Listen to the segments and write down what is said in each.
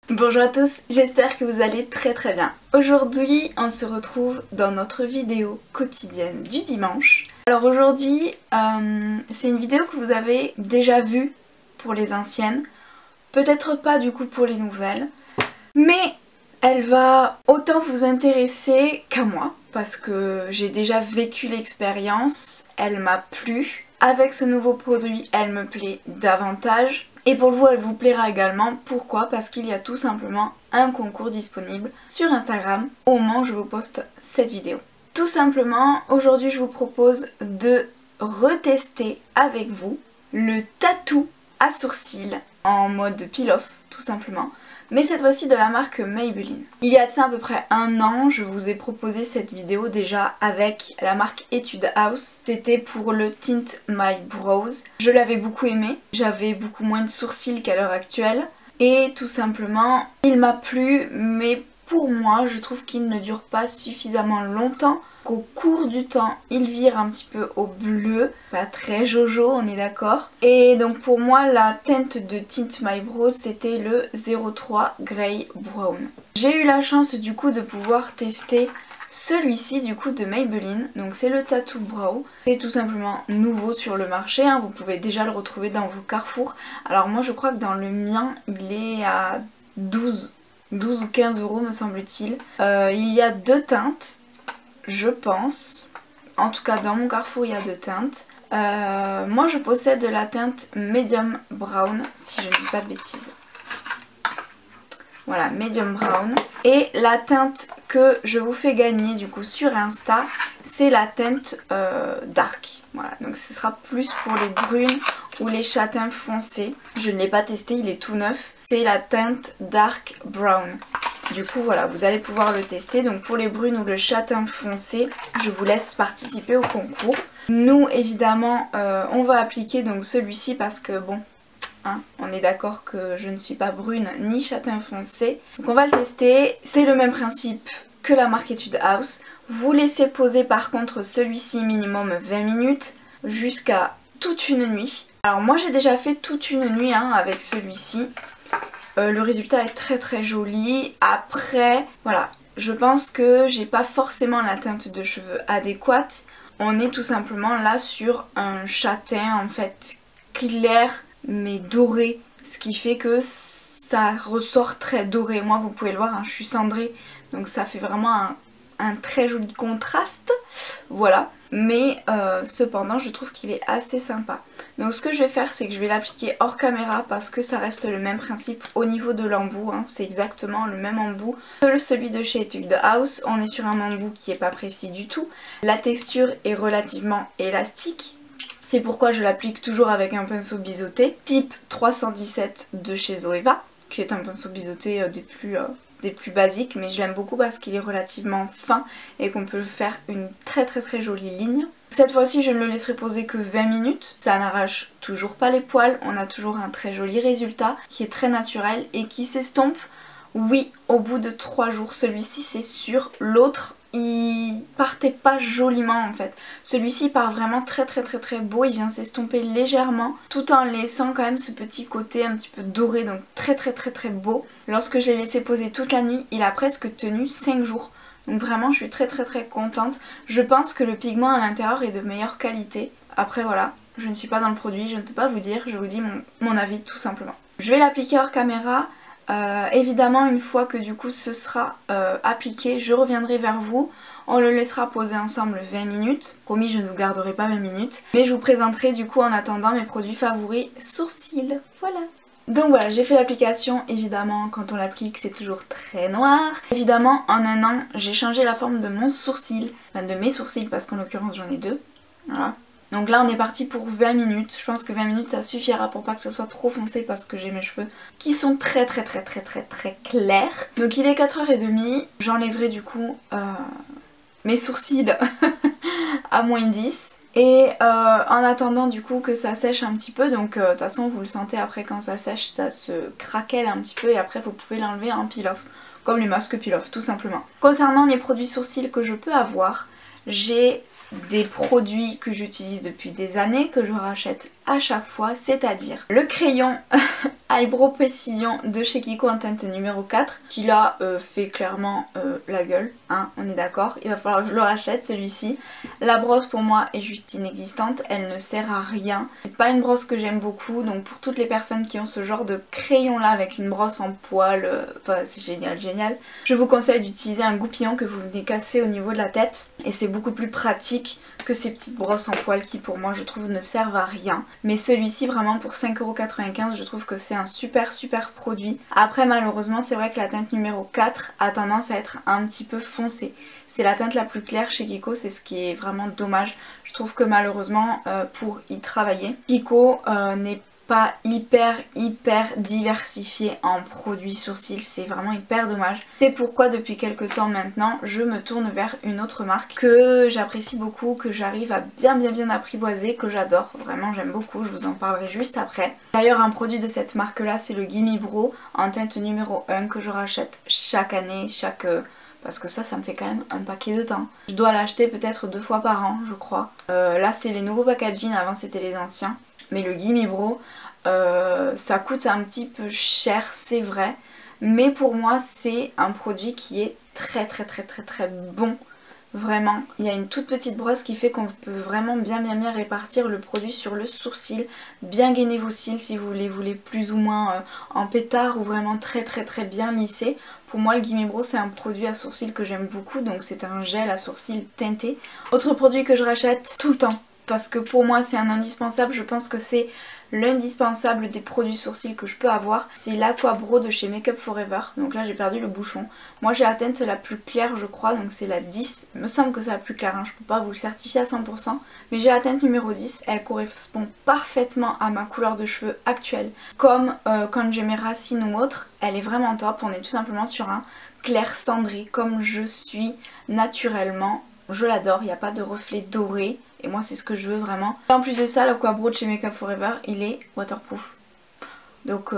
Bonjour à tous, j'espère que vous allez très bien. Aujourd'hui, on se retrouve dans notre vidéo quotidienne du dimanche. Alors aujourd'hui, c'est une vidéo que vous avez déjà vue pour les anciennes, peut-être pas du coup pour les nouvelles, mais elle va autant vous intéresser qu'à moi, parce que j'ai déjà vécu l'expérience, elle m'a plu. Avec ce nouveau produit, elle me plaît davantage. Et pour vous, elle vous plaira également. Pourquoi? Parce qu'il y a tout simplement un concours disponible sur Instagram au moment où je vous poste cette vidéo. Tout simplement, aujourd'hui je vous propose de retester avec vous le tatou à sourcils en mode peel-off, tout simplement. Mais cette fois-ci de la marque Maybelline. Il y a de ça à peu près un an, je vous ai proposé cette vidéo déjà avec la marque Etude House. C'était pour le Tint My Brows. Je l'avais beaucoup aimé, j'avais beaucoup moins de sourcils qu'à l'heure actuelle. Et tout simplement, il m'a plu, mais pour moi, je trouve qu'il ne dure pas suffisamment longtemps. Qu'au cours du temps, il vire un petit peu au bleu, pas très jojo, on est d'accord. Et donc pour moi, la teinte de Tint My Brows, c'était le 03 Grey Brown. J'ai eu la chance du coup de pouvoir tester celui-ci du coup de Maybelline, donc c'est le Tattoo Brow. C'est tout simplement nouveau sur le marché, hein. Vous pouvez déjà le retrouver dans vos carrefours. Alors moi je crois que dans le mien, il est à 12 ou 15 € me semble-t-il. Il y a deux teintes. Je pense, en tout cas dans mon carrefour il y a deux teintes. Moi je possède la teinte Medium Brown, si je ne dis pas de bêtises. Voilà, Medium Brown. Et la teinte que je vous fais gagner du coup sur Insta, c'est la teinte Dark. Voilà, donc ce sera plus pour les brunes ou les châtains foncés. Je ne l'ai pas testé, il est tout neuf. C'est la teinte Dark Brown. Du coup voilà, vous allez pouvoir le tester. Donc pour les brunes ou le châtain foncé, je vous laisse participer au concours. Nous évidemment on va appliquer donc celui-ci parce que bon, hein, on est d'accord que je ne suis pas brune ni châtain foncé. Donc on va le tester, c'est le même principe que la marque Etude House. Vous laissez poser par contre celui-ci minimum 20 minutes jusqu'à toute une nuit. Alors moi j'ai déjà fait toute une nuit hein, avec celui-ci. Le résultat est très joli. Après, voilà, je pense que j'ai pas forcément la teinte de cheveux adéquate. On est tout simplement là sur un châtain en fait clair mais doré. Ce qui fait que ça ressort très doré. Moi vous pouvez le voir, hein, je suis cendrée. Donc ça fait vraiment un très joli contraste. Voilà. Mais cependant je trouve qu'il est assez sympa. Donc ce que je vais faire c'est que je vais l'appliquer hors caméra parce que ça reste le même principe au niveau de l'embout, hein. C'est exactement le même embout que celui de chez Etude House. On est sur un embout qui n'est pas précis du tout. La texture est relativement élastique. C'est pourquoi je l'applique toujours avec un pinceau biseauté type 317 de chez Zoeva, qui est un pinceau biseauté des plus basiques, mais je l'aime beaucoup parce qu'il est relativement fin et qu'on peut faire une très jolie ligne. Cette fois-ci je ne le laisserai poser que 20 minutes, ça n'arrache toujours pas les poils, on a toujours un très joli résultat qui est très naturel et qui s'estompe, oui, au bout de 3 jours. Celui-ci c'est sûr, l'autre il partait pas joliment en fait. Celui-ci part vraiment très beau, il vient s'estomper légèrement tout en laissant quand même ce petit côté un petit peu doré, donc très beau. Lorsque je l'ai laissé poser toute la nuit, il a presque tenu 5 jours. Donc vraiment je suis très contente. Je pense que le pigment à l'intérieur est de meilleure qualité. Après voilà, je ne suis pas dans le produit, je ne peux pas vous dire, je vous dis mon avis tout simplement. Je vais l'appliquer hors caméra. Évidemment une fois que du coup ce sera appliqué, je reviendrai vers vous. On le laissera poser ensemble 20 minutes. Promis, je ne vous garderai pas 20 minutes. Mais je vous présenterai du coup en attendant mes produits favoris sourcils. Voilà. Donc voilà, j'ai fait l'application. Évidemment, quand on l'applique, c'est toujours très noir. Évidemment, en un an, j'ai changé la forme de mon sourcil. Enfin, de mes sourcils, parce qu'en l'occurrence, j'en ai deux. Voilà. Donc là on est parti pour 20 minutes, je pense que 20 minutes ça suffira pour pas que ce soit trop foncé parce que j'ai mes cheveux qui sont très clairs. Donc il est 4h30, j'enlèverai du coup mes sourcils à -10. Et en attendant du coup que ça sèche un petit peu, donc de toute façon vous le sentez après quand ça sèche, ça se craquelle un petit peu et après vous pouvez l'enlever en peel-off, comme les masques peel-off tout simplement. Concernant les produits sourcils que je peux avoir, j'ai des produits que j'utilise depuis des années, que je rachète à chaque fois, c'est-à-dire le crayon Eyebrow Précision de chez Kiko en teinte numéro 4 qui là fait clairement la gueule, hein, on est d'accord, il va falloir que je le rachète celui-ci. La brosse pour moi est juste inexistante, elle ne sert à rien, c'est pas une brosse que j'aime beaucoup, donc pour toutes les personnes qui ont ce genre de crayon là avec une brosse en poil, c'est génial, génial. Je vous conseille d'utiliser un goupillon que vous venez casser au niveau de la tête et c'est beaucoup plus pratique que ces petites brosses en poil qui pour moi je trouve ne servent à rien. Mais celui-ci vraiment pour 5,95 € je trouve que c'est un super produit. Après malheureusement c'est vrai que la teinte numéro 4 a tendance à être un petit peu foncée. C'est la teinte la plus claire chez Kiko, c'est ce qui est vraiment dommage. Je trouve que malheureusement pour y travailler, Kiko n'est pas hyper diversifié en produits sourcils, c'est vraiment hyper dommage. C'est pourquoi depuis quelques temps maintenant je me tourne vers une autre marque que j'apprécie beaucoup, que j'arrive à bien apprivoiser, que j'adore, vraiment j'aime beaucoup, je vous en parlerai juste après. D'ailleurs un produit de cette marque là c'est le Gimme Brow en teinte numéro 1 que je rachète chaque année, parce que ça me fait quand même un paquet de temps. Je dois l'acheter peut-être 2 fois par an je crois. Là c'est les nouveaux packaging, avant c'était les anciens. Mais le Gimme Brow, ça coûte un petit peu cher, c'est vrai. Mais pour moi, c'est un produit qui est très bon. Vraiment. Il y a une toute petite brosse qui fait qu'on peut vraiment bien répartir le produit sur le sourcil. Bien gainer vos cils si vous les voulez plus ou moins en pétard ou vraiment très bien lissés. Pour moi le Gimme Brow c'est un produit à sourcils que j'aime beaucoup, donc c'est un gel à sourcils teinté. Autre produit que je rachète tout le temps, parce que pour moi c'est un indispensable, je pense que c'est l'indispensable des produits sourcils que je peux avoir, c'est l'Aqua Brow de chez Make Up Forever. Donc là j'ai perdu le bouchon. Moi j'ai la teinte la plus claire je crois, donc c'est la 10. Il me semble que c'est la plus claire, hein. Je peux pas vous le certifier à 100%. Mais j'ai la teinte numéro 10, elle correspond parfaitement à ma couleur de cheveux actuelle. Comme quand j'ai mes racines ou autre, elle est vraiment top. On est tout simplement sur un clair cendré comme je suis naturellement. Je l'adore, il n'y a pas de reflet doré. Et moi c'est ce que je veux vraiment. Et en plus de ça, l'Aqua Brow de chez Make Up Forever, il est waterproof. Donc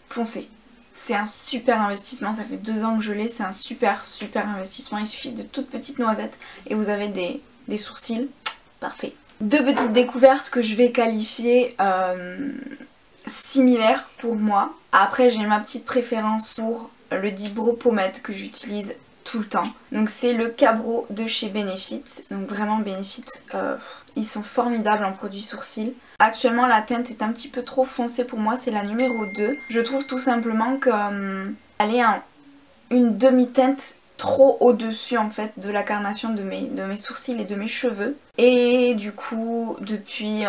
foncez. C'est un super investissement, ça fait 2 ans que je l'ai, c'est un super investissement. Il suffit de toutes petites noisettes et vous avez des sourcils parfaits. 2 petites découvertes que je vais qualifier similaires pour moi. Après j'ai ma petite préférence pour le Deep Brow Pomade que j'utilise tout le temps. Donc c'est le K-Brow de chez Benefit. Donc vraiment Benefit, ils sont formidables en produits sourcils. Actuellement la teinte est un petit peu trop foncée pour moi, c'est la numéro 2. Je trouve tout simplement qu'elle est une demi-teinte trop au-dessus en fait de la carnation de mes sourcils et de mes cheveux. Et du coup depuis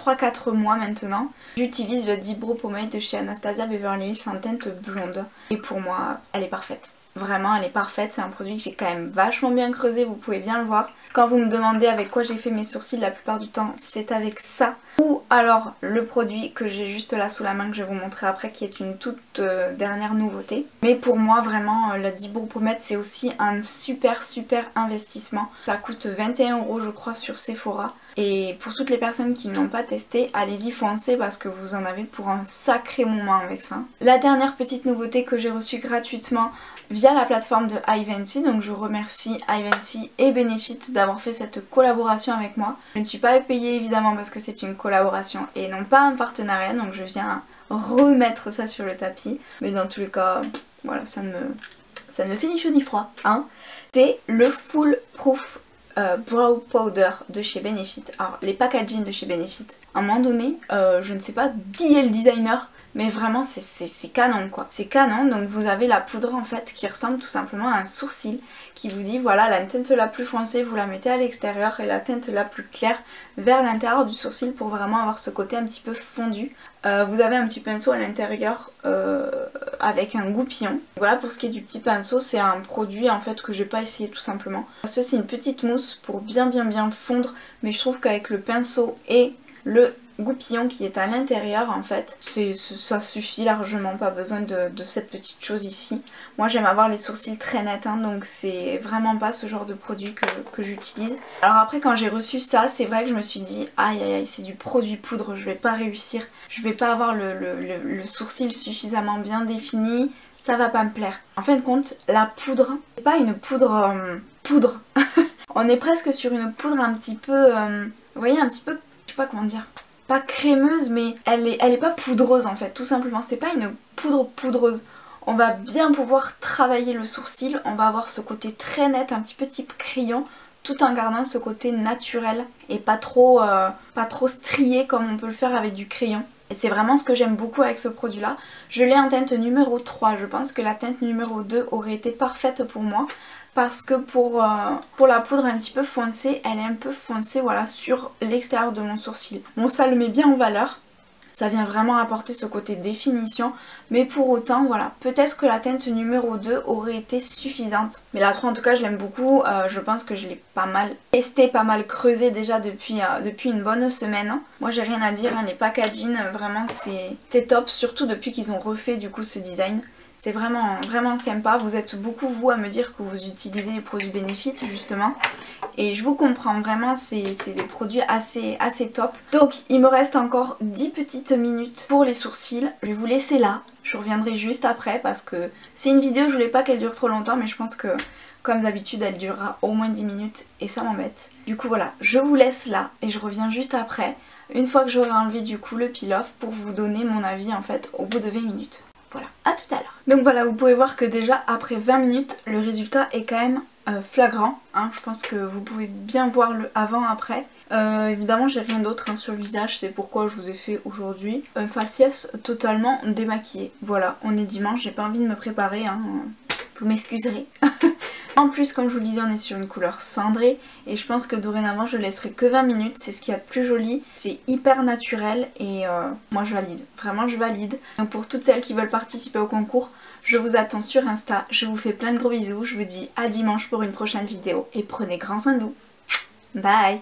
3-4 mois maintenant, j'utilise le Deep Brow Pomade de chez Anastasia Beverly Hills en teinte blonde. Et pour moi elle est parfaite. Vraiment elle est parfaite, c'est un produit que j'ai quand même vachement bien creusé, vous pouvez bien le voir. Quand vous me demandez avec quoi j'ai fait mes sourcils, la plupart du temps c'est avec ça. Ou alors le produit que j'ai juste là sous la main que je vais vous montrer après qui est une toute dernière nouveauté. Mais pour moi vraiment la Deep Brow Pomade c'est aussi un super investissement. Ça coûte 21 € je crois sur Sephora. Et pour toutes les personnes qui ne l'ont pas testé, allez-y foncez parce que vous en avez pour un sacré moment avec ça. La dernière petite nouveauté que j'ai reçue gratuitement via la plateforme de Ivancy, donc je remercie Ivancy et Benefit d'avoir fait cette collaboration avec moi. Je ne suis pas payée évidemment parce que c'est une collaboration et non pas un partenariat, donc je viens remettre ça sur le tapis. Mais dans tous les cas, voilà, ça ne me fait ni chaud ni froid, hein. C'est le Full Proof Brow Powder de chez Benefit. Alors les packaging de chez Benefit, à un moment donné, je ne sais pas qui est le designer, mais vraiment c'est canon quoi. C'est canon, donc vous avez la poudre en fait qui ressemble tout simplement à un sourcil qui vous dit voilà la teinte la plus foncée vous la mettez à l'extérieur et la teinte la plus claire vers l'intérieur du sourcil pour vraiment avoir ce côté un petit peu fondu. Vous avez un petit pinceau à l'intérieur avec un goupillon. Voilà pour ce qui est du petit pinceau, c'est un produit en fait que j'ai pas essayé tout simplement. Parce que c'est une petite mousse pour bien fondre, mais je trouve qu'avec le pinceau et le goupillon qui est à l'intérieur en fait, ça suffit largement, pas besoin de cette petite chose ici. Moi j'aime avoir les sourcils très nets hein, donc c'est vraiment pas ce genre de produit que j'utilise. Alors après quand j'ai reçu ça, c'est vrai que je me suis dit aïe c'est du produit poudre, je vais pas réussir, je vais pas avoir le sourcil suffisamment bien défini, ça va pas me plaire. En fin de compte la poudre, c'est pas une poudre poudre. On est presque sur une poudre un petit peu, vous voyez un petit peu, je sais pas comment dire. pas crémeuse, mais elle est pas poudreuse en fait, tout simplement. C'est pas une poudre poudreuse. On va bien pouvoir travailler le sourcil, on va avoir ce côté très net, un petit peu type crayon, tout en gardant ce côté naturel et pas trop strié comme on peut le faire avec du crayon. Et c'est vraiment ce que j'aime beaucoup avec ce produit là. Je l'ai en teinte numéro 3, je pense que la teinte numéro 2 aurait été parfaite pour moi. Parce que pour la poudre un petit peu foncée, elle est un peu foncée voilà, sur l'extérieur de mon sourcil. Bon, ça le met bien en valeur. Ça vient vraiment apporter ce côté définition. Mais pour autant, voilà, peut-être que la teinte numéro 2 aurait été suffisante. Mais la 3 en tout cas, je l'aime beaucoup. Je pense que je l'ai pas mal testé, pas mal creusé déjà depuis une bonne semaine. Moi j'ai rien à dire, hein, les packaging, vraiment c'est top. Surtout depuis qu'ils ont refait du coup ce design. C'est vraiment sympa. Vous êtes beaucoup vous à me dire que vous utilisez les produits Benefit justement. Et je vous comprends vraiment, c'est des produits assez top. Donc il me reste encore 10 petites minutes pour les sourcils. Je vais vous laisser là. Je reviendrai juste après parce que c'est une vidéo, je voulais pas qu'elle dure trop longtemps. Mais je pense que comme d'habitude elle durera au moins 10 minutes et ça m'embête. Du coup voilà, je vous laisse là et je reviens juste après. Une fois que j'aurai enlevé du coup le peel-off pour vous donner mon avis en fait au bout de 20 minutes. Voilà, à tout à l'heure. Donc voilà, vous pouvez voir que déjà après 20 minutes, le résultat est quand même flagrant. Hein. Je pense que vous pouvez bien voir le avant-après. Évidemment, j'ai rien d'autre hein, sur le visage, c'est pourquoi je vous ai fait aujourd'hui un faciès totalement démaquillé. Voilà, on est dimanche, j'ai pas envie de me préparer, hein. Vous m'excuserez. En plus, comme je vous le disais, on est sur une couleur cendrée et je pense que dorénavant je laisserai que 20 minutes, c'est ce qu'il y a de plus joli, c'est hyper naturel et moi je valide, vraiment je valide. Donc pour toutes celles qui veulent participer au concours, je vous attends sur Insta, je vous fais plein de gros bisous, je vous dis à dimanche pour une prochaine vidéo et prenez grand soin de vous. Bye.